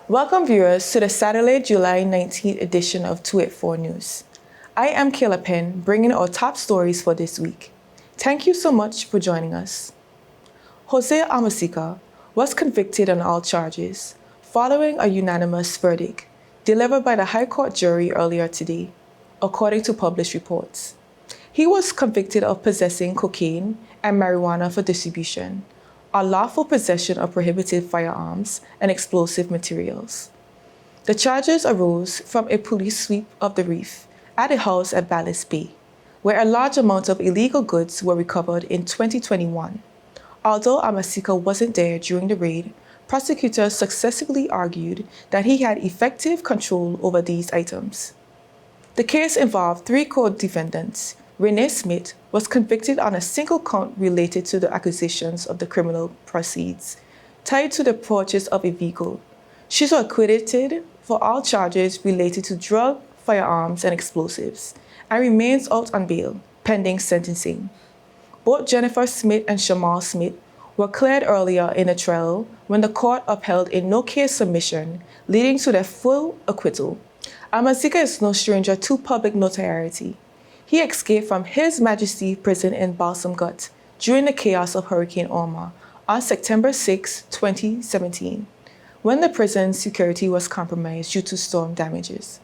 Welcome viewers to the Saturday, July 19th edition of 284 News. I am Kayla Penn, bringing our top stories for this week. Thank you so much for joining us. Jose Amasika was convicted on all charges, following a unanimous verdict delivered by the High Court jury earlier today, according to published reports. He was convicted of possessing cocaine and marijuana for distribution, unlawful possession of prohibited firearms and explosive materials. The charges arose from a police sweep of the reef at a house at Ballast Bay, where a large amount of illegal goods were recovered in 2021. Although Amasika wasn't there during the raid, prosecutors successfully argued that he had effective control over these items. The case involved three co-defendants. RENEE Smith was convicted on a single count related to the acquisitions of the criminal proceeds tied to the purchase of a vehicle. She was acquitted for all charges related to drug, firearms, and explosives, and remains out on bail, pending sentencing. Both Jennifer Smith and SHAMAL Smith were cleared earlier in the trial when the court upheld a no-case submission, leading to their full acquittal. Amasika is no stranger to public notoriety. He escaped from His Majesty Prison in Balsam Gut during the chaos of Hurricane Irma on September 6, 2017, when the prison's security was compromised due to storm damages.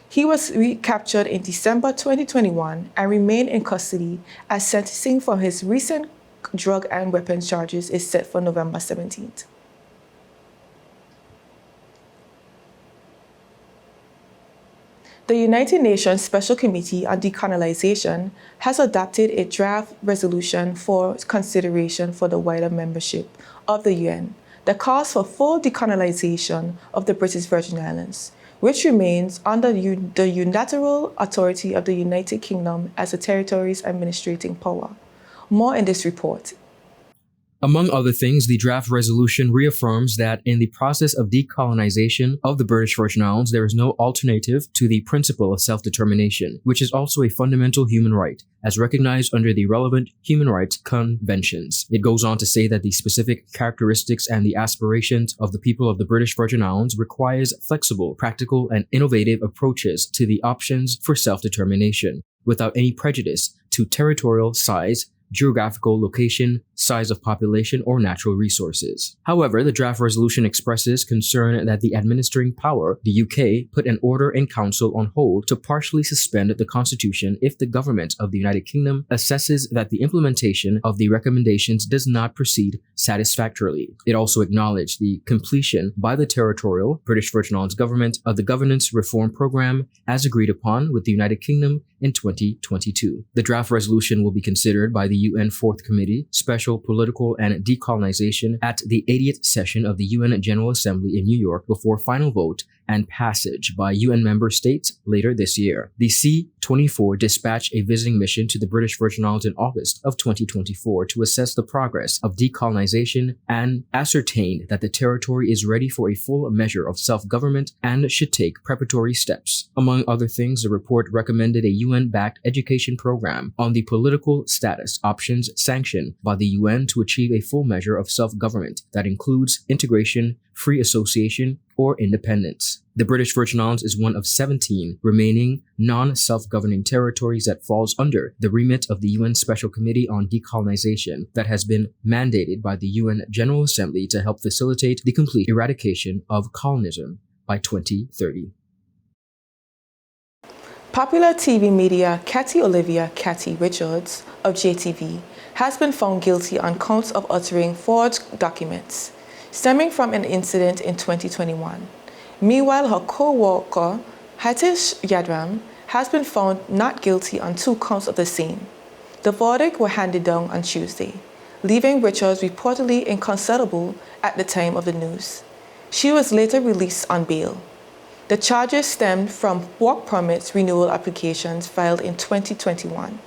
He was recaptured in December 2021 and remained in custody as sentencing for his recent drug and weapons charges is set for November 17th. The United Nations Special Committee on Decolonization has adopted a draft resolution for consideration for the wider membership of the UN that calls for full decolonization of the British Virgin Islands, which remains under the unilateral authority of the United Kingdom as the territory's administrating power. More in this report. Among other things, the draft resolution reaffirms that in the process of decolonization of the British Virgin Islands, there is no alternative to the principle of self-determination, which is also a fundamental human right, as recognized under the relevant human rights conventions. It goes on to say that the specific characteristics and the aspirations of the people of the British Virgin Islands requires flexible, practical, and innovative approaches to the options for self-determination, without any prejudice to territorial size, geographical location, size of population, or natural resources. However, the draft resolution expresses concern that the administering power, the UK, put an order in council on hold to partially suspend the constitution if the government of the United Kingdom assesses that the implementation of the recommendations does not proceed satisfactorily. It also acknowledged the completion by the territorial British Virgin Islands government of the governance reform program as agreed upon with the United Kingdom in 2022. The draft resolution will be considered by the UN Fourth Committee, Special Political and Decolonization at the 80th session of the UN General Assembly in New York before final vote and passage by UN member states later this year. The C-24 dispatched a visiting mission to the British Virgin Islands in August of 2024 to assess the progress of decolonization and ascertain that the territory is ready for a full measure of self-government and should take preparatory steps. Among other things, the report recommended a UN-backed education program on the political status options sanctioned by the UN to achieve a full measure of self-government that includes integration, free association, or independence. The British Virgin Islands is one of 17 remaining non-self-governing territories that falls under the remit of the UN Special Committee on Decolonization that has been mandated by the UN General Assembly to help facilitate the complete eradication of colonism by 2030. Popular TV media Cathy Olivia "Cathy" Richards of JTV has been found guilty on counts of uttering forged documents stemming from an incident in 2021. Meanwhile, her co-worker, Hatish Yadram, has been found not guilty on 2 counts of the same. The verdict were handed down on Tuesday, leaving Richards reportedly inconsolable at the time of the news. She was later released on bail. The charges stemmed from work permits renewal applications filed in 2021.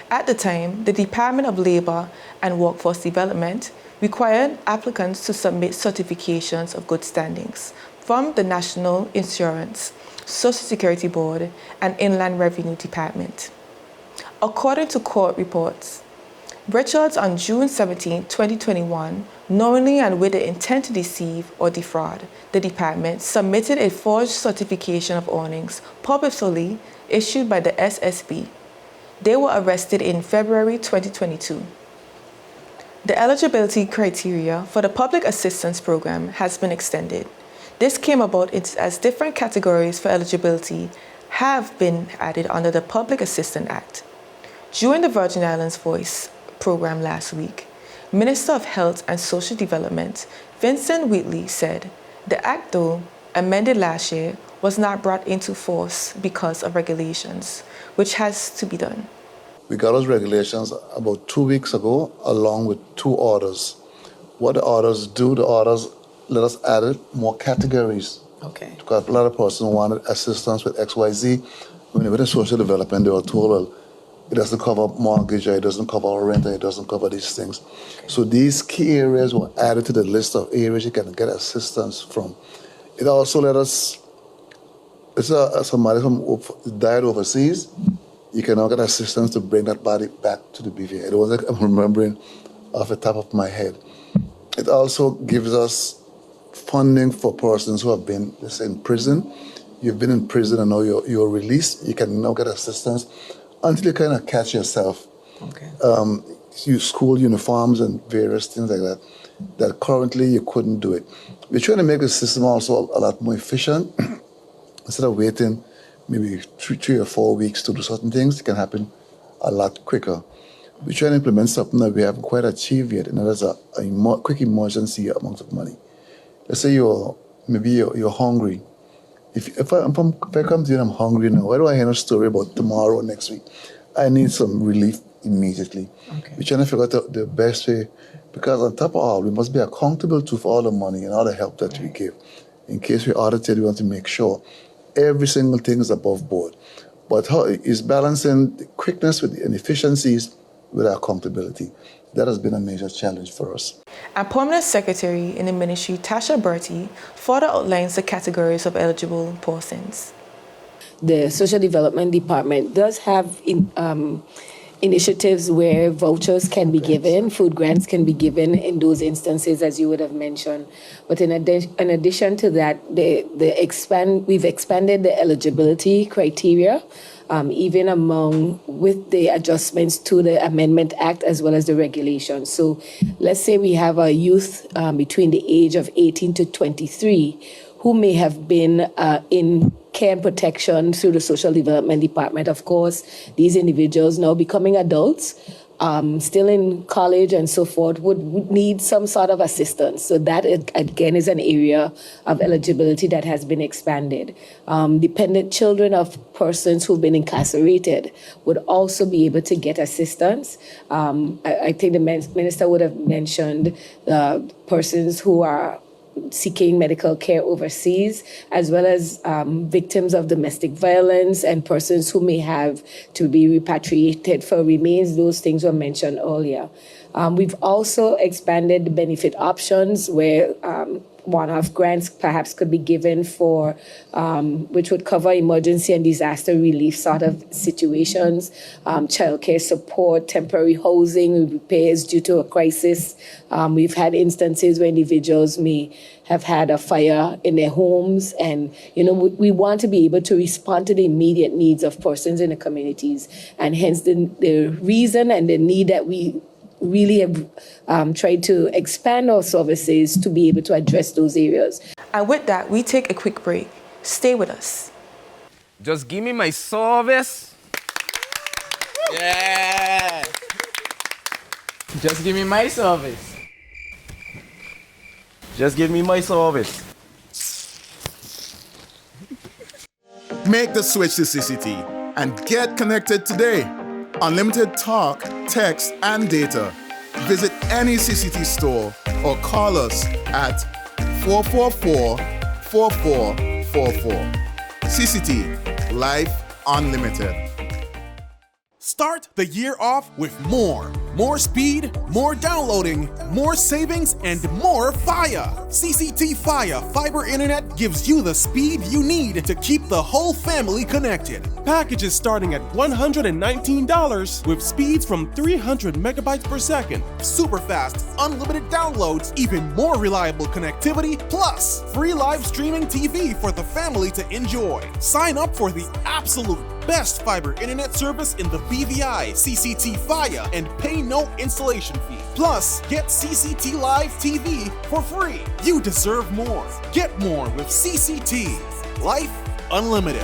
At the time, the Department of Labor and Workforce Development required applicants to submit certifications of good standings from the National Insurance, Social Security Board, and Inland Revenue Department. According to court reports, Richards on June 17, 2021, knowingly and with the intent to deceive or defraud the department, submitted a forged certification of earnings purposefully issued by the SSB. They were arrested in February 2022. The eligibility criteria for the Public Assistance Program has been extended. This came about as different categories for eligibility have been added under the Public Assistance Act. During the Virgin Islands Voice program last week, Minister of Health and Social Development Vincent Wheatley said the act, though amended last year, was not brought into force because of regulations, which has to be done. We got those regulations about 2 weeks ago, along with 2 orders. What the orders do, the orders let us add more categories. Okay. Because a lot of persons wanted assistance with XYZ. When they went to social development, they were told, well, it doesn't cover mortgage, it doesn't cover rent, it doesn't cover these things. Okay. So these key areas were added to the list of areas you can get assistance from. It also let us, somebody who died overseas, you can now get assistance to bring that body back to the BVI. It was like I'm remembering off the top of my head. It also gives us funding for persons who have been, let's say, in prison. You've been in prison and now you're released. You can now get assistance until you kind of catch yourself. Okay. You school uniforms and various things like that, that currently you couldn't do it. We're trying to make the system also a lot more efficient. Instead of waiting maybe 3 or 4 weeks to do certain things, it can happen a lot quicker. We're trying to implement something that we haven't quite achieved yet, and that is a quick emergency amount of money. Let's say you're hungry. If I come to you and I'm hungry now, why do I hear a story about tomorrow or next week? I need some relief immediately. Okay. We're trying to figure out the best way, because on top of all, we must be accountable for all the money and all the help that we give. In case we're audited, we want to make sure every single thing is above board. But how is balancing the quickness with and efficiencies with our accountability? That has been a major challenge for us. And Permanent Secretary in the Ministry, Tasha Bertie, further outlines the categories of eligible persons. The Social Development Department does have initiatives where vouchers can be given, food grants can be given in those instances, as you would have mentioned. But in addition to that, we've expanded the eligibility criteria, even with the adjustments to the Amendment Act as well as the regulations. So let's say we have a youth between the age of 18 to 23 who may have been in care and protection through the Social Development Department. Of course, these individuals now becoming adults, still in college and so forth, would need some sort of assistance. So that, again, is an area of eligibility that has been expanded. Dependent children of persons who've been incarcerated would also be able to get assistance. I think the minister would have mentioned persons who are seeking medical care overseas, as well as victims of domestic violence and persons who may have to be repatriated for remains. Those things were mentioned earlier. We've also expanded the benefit options where one-off grants perhaps could be given for, which would cover emergency and disaster relief sort of situations, childcare support, temporary housing, repairs due to a crisis. We've had instances where individuals may have had a fire in their homes, and we want to be able to respond to the immediate needs of persons in the communities, and hence the reason and the need that we really have tried to expand our services to be able to address those areas. And with that, we take a quick break. Stay with us. Just give me my service. Yeah. Just give me my service. Just give me my service. Make the switch to CCT and get connected today. Unlimited talk, text, and data. Visit any CCT store or call us at 444-4444. CCT, Life Unlimited. Start the year off with more More speed, more downloading, more savings, and more fire. CCT Fire Fiber Internet gives you the speed you need to keep the whole family connected. Packages starting at $119 with speeds from 300 megabytes per second, super fast, unlimited downloads, even more reliable connectivity, plus free live streaming TV for the family to enjoy. Sign up for the absolute best fiber internet service in the BVI, CCT Fire, and pay no installation fee. Plus, get CCT Live TV for free. You deserve more. Get more with CCT. Life Unlimited.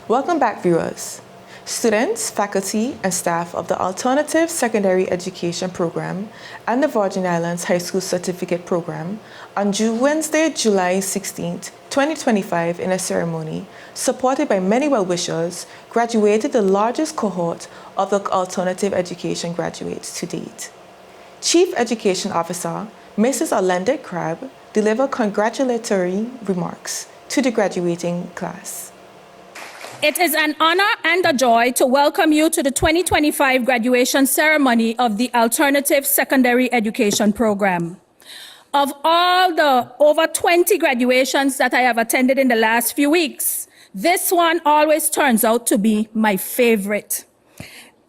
Welcome back, viewers. Students, faculty, and staff of the Alternative Secondary Education Program and the Virgin Islands High School Certificate Program on Wednesday, July 16, 2025, in a ceremony supported by many well-wishers, graduated the largest cohort of the alternative education graduates to date. Chief Education Officer, Mrs. Orlando Crabb, delivered congratulatory remarks to the graduating class. It is an honor and a joy to welcome you to the 2025 graduation ceremony of the Alternative Secondary Education Program. Of all the over 20 graduations that I have attended in the last few weeks, this one always turns out to be my favorite.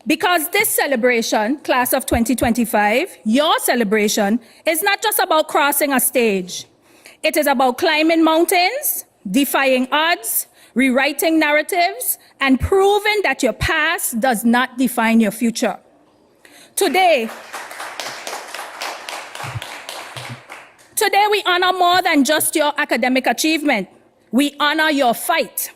Because this celebration, class of 2025, your celebration, is not just about crossing a stage. It is about climbing mountains, defying odds, rewriting narratives, and proving that your past does not define your future. Today we honor more than just your academic achievement. We honor your fight,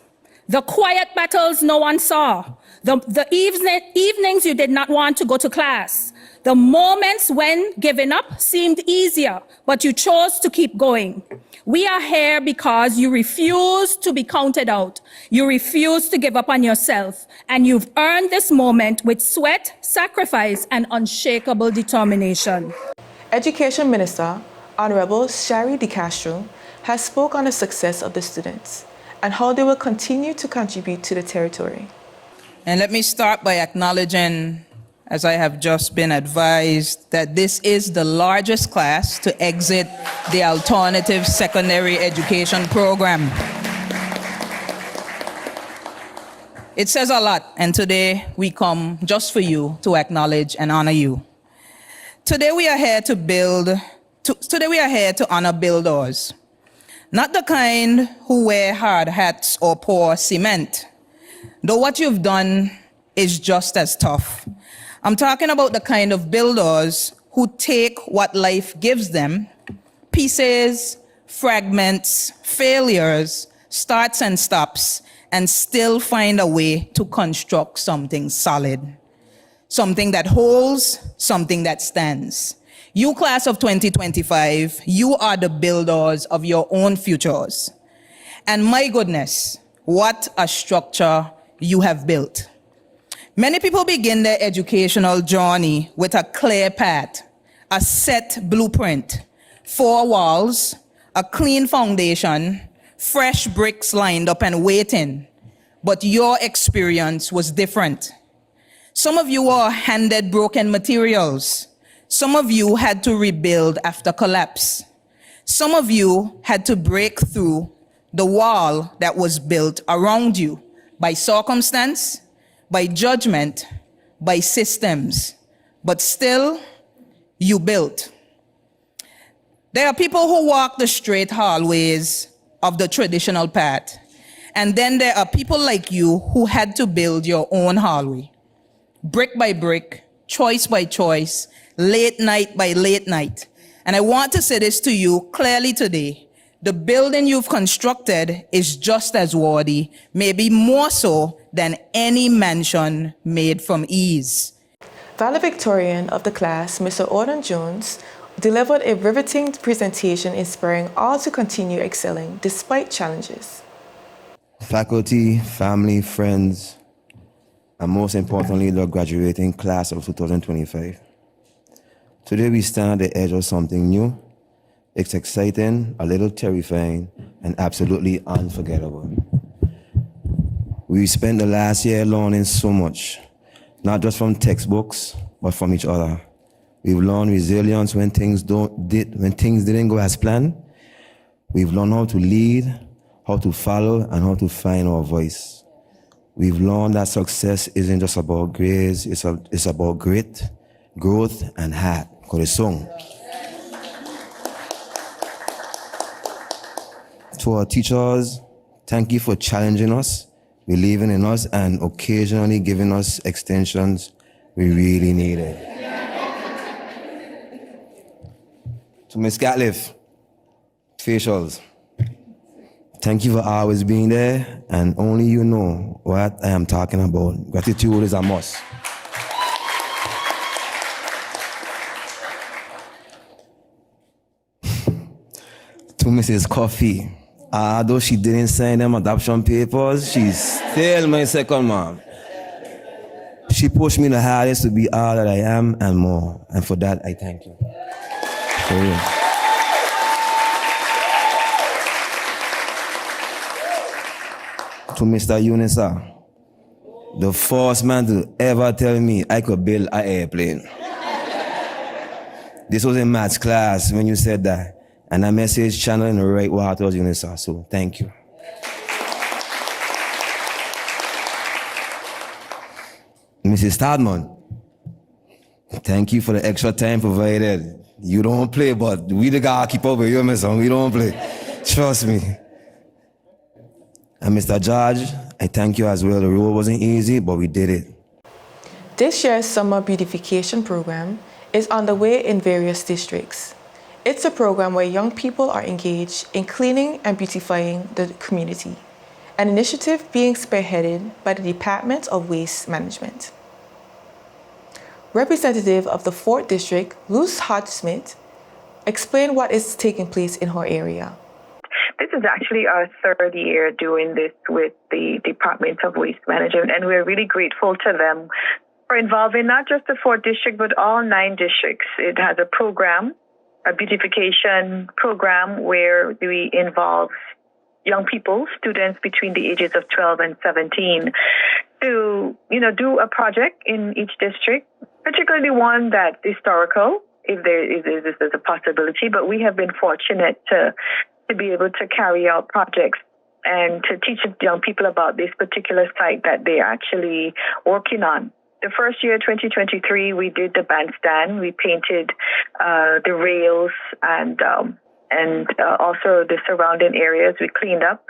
the quiet battles no one saw, the evenings you did not want to go to class, the moments when giving up seemed easier, but you chose to keep going. We are here because you refuse to be counted out. You refuse to give up on yourself. And you've earned this moment with sweat, sacrifice, and unshakable determination. Education Minister, Honorable Shari DeCastro, has spoken on the success of the students and how they will continue to contribute to the territory. And let me start by acknowledging, as I have just been advised, that this is the largest class to exit the Alternative Secondary Education Program. It says a lot, and today we come just for you to acknowledge and honor you. Today we are here to honor builders, not the kind who wear hard hats or pour cement, though what you've done is just as tough. I'm talking about the kind of builders who take what life gives them, pieces, fragments, failures, starts and stops, and still find a way to construct something solid, something that holds, something that stands. You, class of 2025, you are the builders of your own futures. And my goodness, what a structure you have built. Many people begin their educational journey with a clear path, a set blueprint, 4 walls, a clean foundation, fresh bricks lined up and waiting. But your experience was different. Some of you were handed broken materials. Some of you had to rebuild after collapse. Some of you had to break through the wall that was built around you by circumstance, by judgment, by systems, but still, you built. There are people who walk the straight hallways of the traditional path, and then there are people like you who had to build your own hallway, brick by brick, choice by choice, late night by late night. And I want to say this to you clearly today. The building you've constructed is just as worthy, maybe more so than any mansion made from ease. Valedictorian of the class, Mr. Auden Jones, delivered a riveting presentation inspiring all to continue excelling despite challenges. Faculty, family, friends, and most importantly, the graduating class of 2025. Today we stand at the edge of something new. It's exciting, a little terrifying, and absolutely unforgettable. We spent the last year learning so much, not just from textbooks, but from each other. We've learned resilience when things didn't go as planned. We've learned how to lead, how to follow, and how to find our voice. We've learned that success isn't just about grades, it's about grit, growth, and heart. Corazón. To our teachers, thank you for challenging us, believing in us, and occasionally giving us extensions we really needed. To Ms. Gatliff, facials, thank you for always being there, and only you know what I am talking about. Gratitude is a must. To Mrs. Coffee, although she didn't sign them adoption papers, she's still my second mom. She pushed me the hardest to be all that I am and more, and for that I thank you. For real. To Mr. Unisa, the first man to ever tell me I could build an airplane. This was in maths class when you said that, and that message channeled in the right waters, Unisa, so thank you. Mrs. Stadman, thank you for the extra time provided. You don't play, but we the guy keep up with you, my son. We don't play. Trust me. And Mr. George, I thank you as well. The road wasn't easy, but we did it. This year's Summer Beautification Program is underway in various districts. It's a program where young people are engaged in cleaning and beautifying the community, an initiative being spearheaded by the Department of Waste Management. Representative of the 4th District, Luz Hodge-Smith, explained what is taking place in her area. This is actually our 3rd year doing this with the Department of Waste Management, and we're really grateful to them for involving not just the 4th District, but all 9 districts. It has a program, a beautification program, where we involve young people, students between the ages of 12 and 17, to, do a project in each district, particularly one that's historical, if there's a possibility. But we have been fortunate to be able to carry out projects and to teach young people about this particular site that they're actually working on. The first year, 2023, we did the bandstand. We painted the rails and also the surrounding areas. We cleaned up.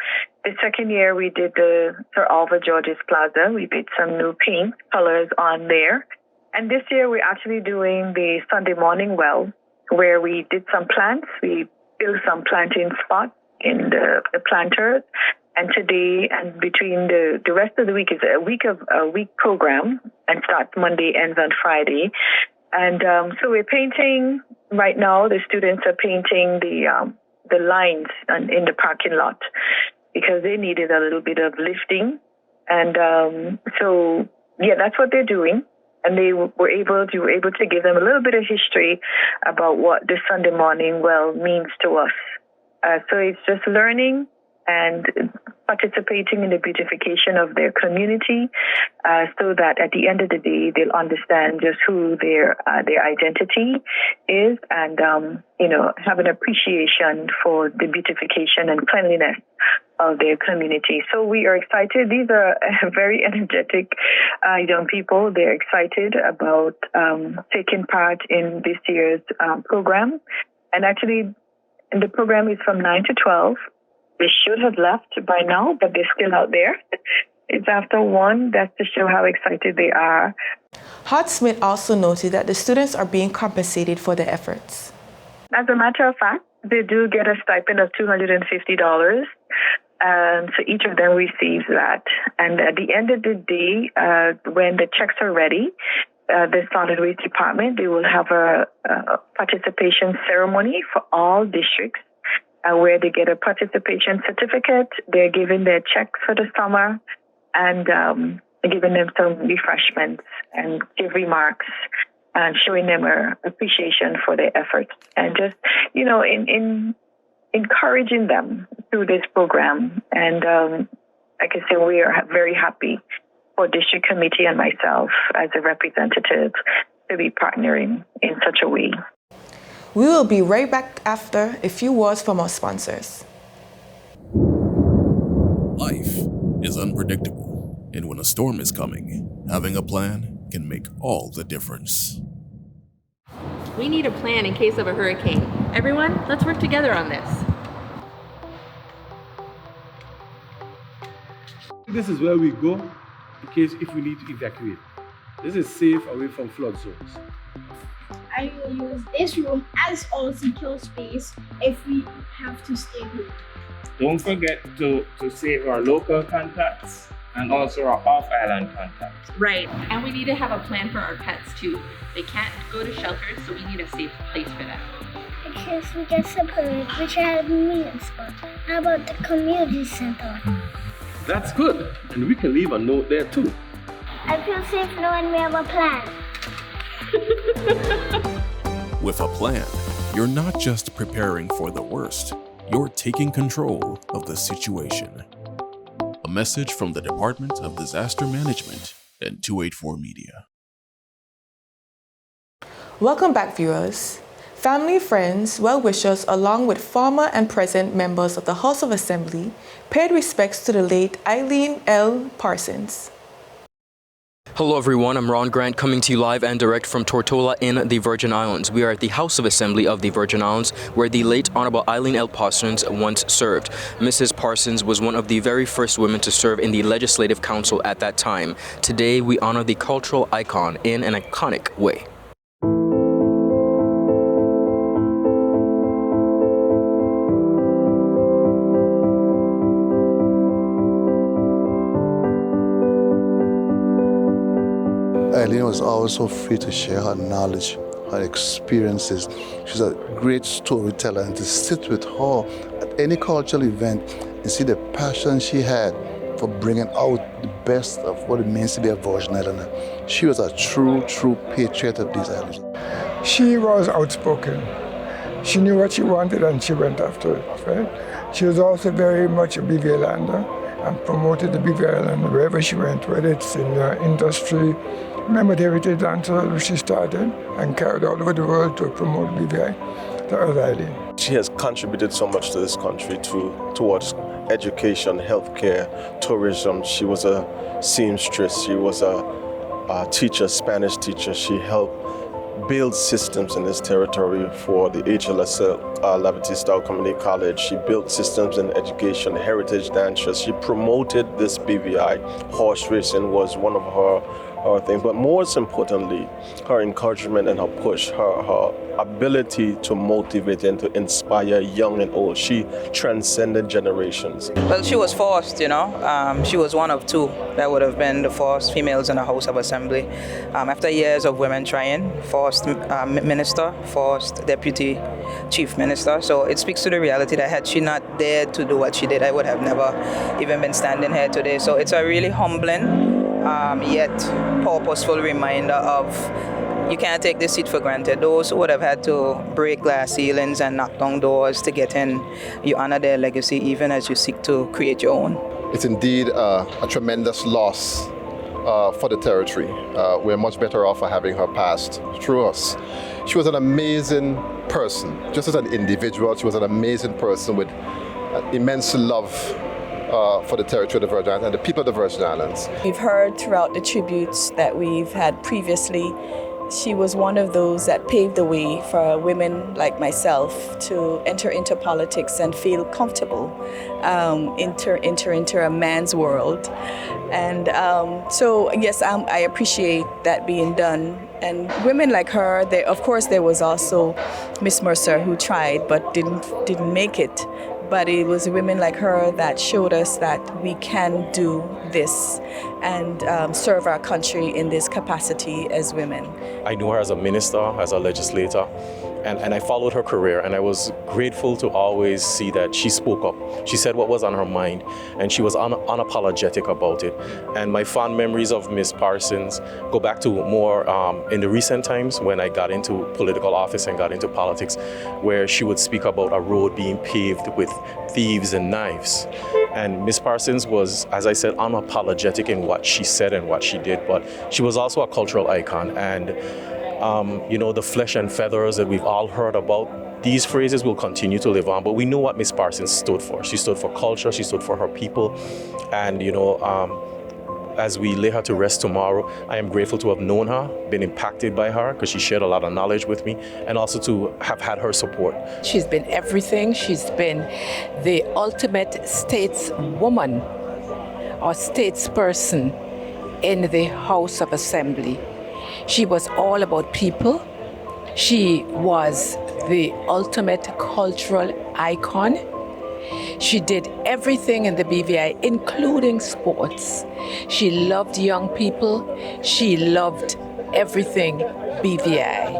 The second year, we did the Sir Alva Georges Plaza. We did some new paint colors on there. And this year, we're actually doing the Sunday morning well, where we did some plants. We built some planting spots in the planters. And today, and between the rest of the week, is a week program, and starts Monday, ends on Friday. And so we're painting right now. The students are painting the lines in the parking lot because they needed a little bit of lifting. And so that's what they're doing. And they were able to give them a little bit of history about what the Sunday morning well means to us. So it's just learning and participating in the beautification of their community, so that at the end of the day, they'll understand just who their identity is, and have an appreciation for the beautification and cleanliness of their community. So we are excited. These are very energetic young people. They're excited about taking part in this year's program. And actually, the program is from 9 to 12. They should have left by now, but they're still out there. It's after 1. That's to show how excited they are. Hodge-Smith also noted that the students are being compensated for their efforts. As a matter of fact, they do get a stipend of $250. So each of them receives that. And at the end of the day, when the checks are ready, the Solid Waste Department, they will have a participation ceremony for all districts, where they get a participation certificate. They're given their checks for the summer, and giving them some refreshments and give remarks and showing them appreciation for their efforts, and just, in encouraging them through this program. And I can say we are very happy for District Committee and myself as a representative to be partnering in such a way. We will be right back after a few words from our sponsors. Life is unpredictable, and when a storm is coming, having a plan can make all the difference. We need a plan in case of a hurricane. Everyone, let's work together on this. This is where we go in case if we need to evacuate. This is safe away from flood zones. I will use this room as our secure space if we have to stay home. Don't forget to save our local contacts and also our off-island contacts. Right, and we need to have a plan for our pets too. They can't go to shelters, so we need a safe place for them. In case we get separated, which I have a meeting spot. How about the community center? That's good, and we can leave a note there too. I feel safe knowing we have a plan. With a plan, you're not just preparing for the worst, you're taking control of the situation. A message from the Department of Disaster Management and 284 Media. Welcome back, viewers. Family, friends, well-wishers, along with former and present members of the House of Assembly paid respects to the late Eileen L Parsons. Hello everyone, I'm Ron Grant coming to you live and direct from Tortola in the Virgin Islands. We are at the House of Assembly of the Virgin Islands where the late Honorable Eileen L Parsons once served. Mrs. Parsons was one of the very first women to serve in the Legislative Council at that time. Today we honor the cultural icon in an iconic way. Eileen was always so free to share her knowledge, her experiences. She's a great storyteller, and to sit with her at any cultural event and see the passion she had for bringing out the best of what it means to be a Virgin Islander. She was a true patriot of these islands. She was outspoken. She knew what she wanted and she went after it, right? She was also very much a BV Islander and promoted the BV Island wherever she went, whether it's in industry. Remember the Heritage Dancer which she started and carried all over the world to promote BVI. That was Eileen. She has contributed so much to this country towards education, healthcare, tourism. She was a seamstress. She was a teacher, Spanish teacher. She helped build systems in this territory for the HLSL, Labatista Community College. She built systems in education, heritage dancers. She promoted this BVI. Horse racing was one of her things, but most importantly, her encouragement and her push, her ability to motivate and to inspire young and old. She transcended generations. Well, she was forced, you know. She was one of two that would have been the first females in the House of Assembly. After years of women trying, first minister, first deputy chief minister. So it speaks to the reality that had she not dared to do what she did, I would have never even been standing here today. So it's a really humbling, yet purposeful reminder of you can't take this seat for granted. Those who would have had to break glass ceilings and knock down doors to get in, you honor their legacy even as you seek to create your own. It's indeed a tremendous loss for the territory. We're much better off for having her passed through us. She was an amazing person. Just as an individual, she was an amazing person with immense love for the territory of the Virgin Islands and the people of the Virgin Islands. We've heard throughout the tributes that we've had previously, she was one of those that paved the way for women like myself to enter into politics and feel comfortable, enter into a man's world. And so yes, I appreciate that being done. And women like her, of course there was also Miss Mercer who tried but didn't make it. But it was women like her that showed us that we can do this and serve our country in this capacity as women. I knew her as a minister, as a legislator, and I followed her career, and I was grateful to always see that she spoke up. She said what was on her mind, and she was unapologetic about it. And my fond memories of Miss Parsons go back to more in the recent times when I got into political office and got into politics, where she would speak about a road being paved with thieves and knives. And Miss Parsons was, as I said, unapologetic in what she said and what she did, but she was also a cultural icon. And, the flesh and feathers that we've all heard about, these phrases will continue to live on, but we know what Miss Parsons stood for. She stood for culture, she stood for her people, and, as we lay her to rest tomorrow, I am grateful to have known her, been impacted by her, because she shared a lot of knowledge with me, and also to have had her support. She's been everything. She's been the ultimate stateswoman or statesperson in the House of Assembly. She was all about people. She was the ultimate cultural icon. She did everything in the BVI, including sports. She loved young people. She loved everything BVI.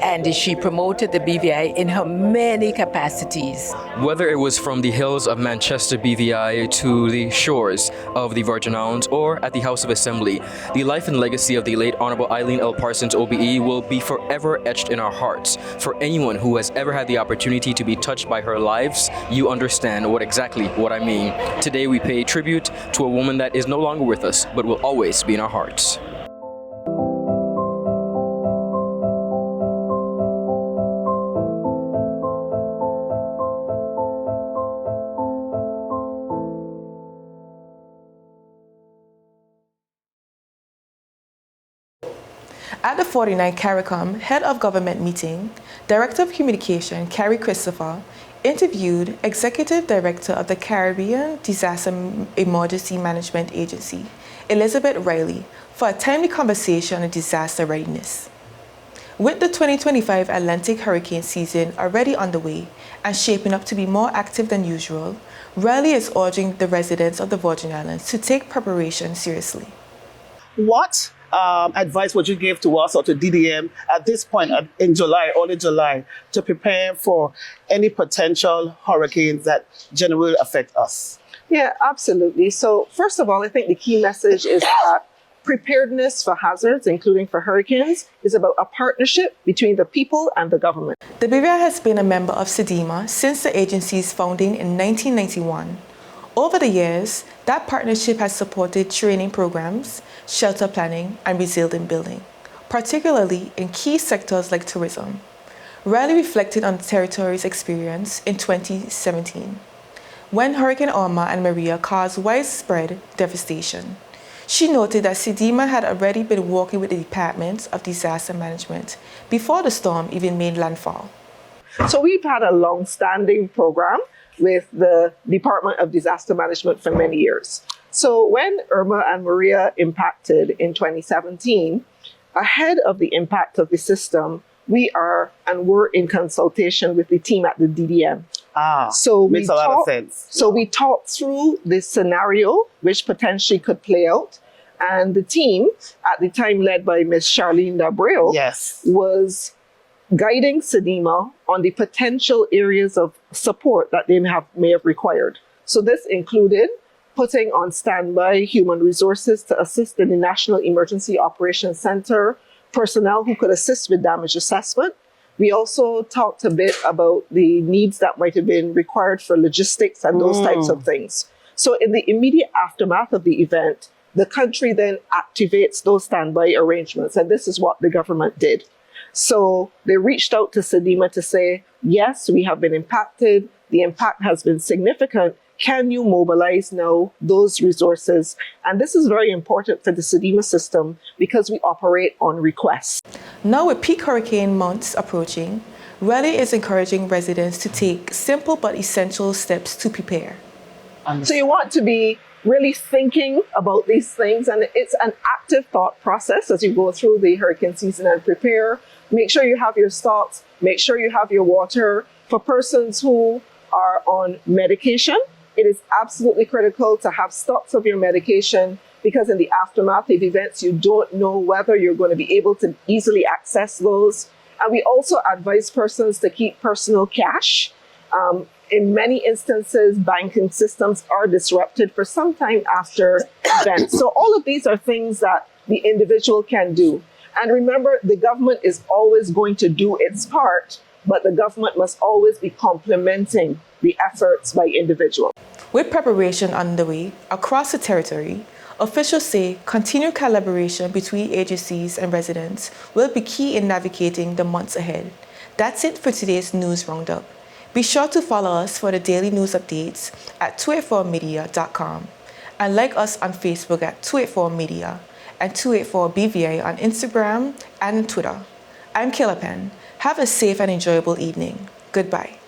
And she promoted the BVI in her many capacities. Whether it was from the hills of Manchester BVI to the shores of the Virgin Islands or at the House of Assembly, the life and legacy of the late Honorable Eileen L Parsons OBE will be forever etched in our hearts. For anyone who has ever had the opportunity to be touched by her lives, you understand exactly what I mean. Today we pay tribute to a woman that is no longer with us, but will always be in our hearts. At the 49th CARICOM Head of Government meeting, Director of Communication Carrie Christopher interviewed Executive Director of the Caribbean Disaster Emergency Management Agency, Elizabeth Riley, for a timely conversation on disaster readiness. With the 2025 Atlantic hurricane season already underway and shaping up to be more active than usual, Riley is urging the residents of the Virgin Islands to take preparation seriously. What advice would you give to us or to DDM at this point in July, early July, to prepare for any potential hurricanes that generally will affect us? Yeah, absolutely. So first of all, I think the key message is that preparedness for hazards, including for hurricanes, is about a partnership between the people and the government. The BVI has been a member of SEDEMA since the agency's founding in 1991. Over the years, that partnership has supported training programs, shelter planning, and resilient building, particularly in key sectors like tourism. Riley reflected on the territory's experience in 2017, when Hurricane Irma and Maria caused widespread devastation. She noted that SEDEMA had already been working with the Department of Disaster Management before the storm even made landfall. So we've had a long-standing program with the Department of Disaster Management for many years. So when Irma and Maria impacted in 2017, ahead of the impact of the system, we are and were in consultation with the team at the DDM. So makes a lot of sense. So we talked through this scenario, which potentially could play out. And the team, at the time led by Ms. Charlene Dabreu, was guiding SEDEMA on the potential areas of support that they may have required. So this included putting on standby human resources to assist in the National Emergency Operations Center, personnel who could assist with damage assessment. We also talked a bit about the needs that might have been required for logistics and those types of things. So in the immediate aftermath of the event, the country then activates those standby arrangements, and this is what the government did. So they reached out to SEDEMA to say, yes, we have been impacted. The impact has been significant. Can you mobilize now those resources? And this is very important for the SEDEMA system because we operate on request. Now with peak hurricane months approaching, Riley is encouraging residents to take simple but essential steps to prepare. So you want to be really thinking about these things, and it's an active thought process as you go through the hurricane season and prepare. Make sure you have your stocks, make sure you have your water. For persons who are on medication, it is absolutely critical to have stocks of your medication because in the aftermath of events, you don't know whether you're going to be able to easily access those. And we also advise persons to keep personal cash. In many instances, banking systems are disrupted for some time after events. So all of these are things that the individual can do. And remember, the government is always going to do its part, but the government must always be complementing the efforts by individuals. With preparation underway across the territory, officials say continued collaboration between agencies and residents will be key in navigating the months ahead. That's it for today's news roundup. Be sure to follow us for the daily news updates at 284media.com and like us on Facebook at 284media and 284BVI on Instagram and Twitter. I'm Kayla Penn. Have a safe and enjoyable evening. Goodbye.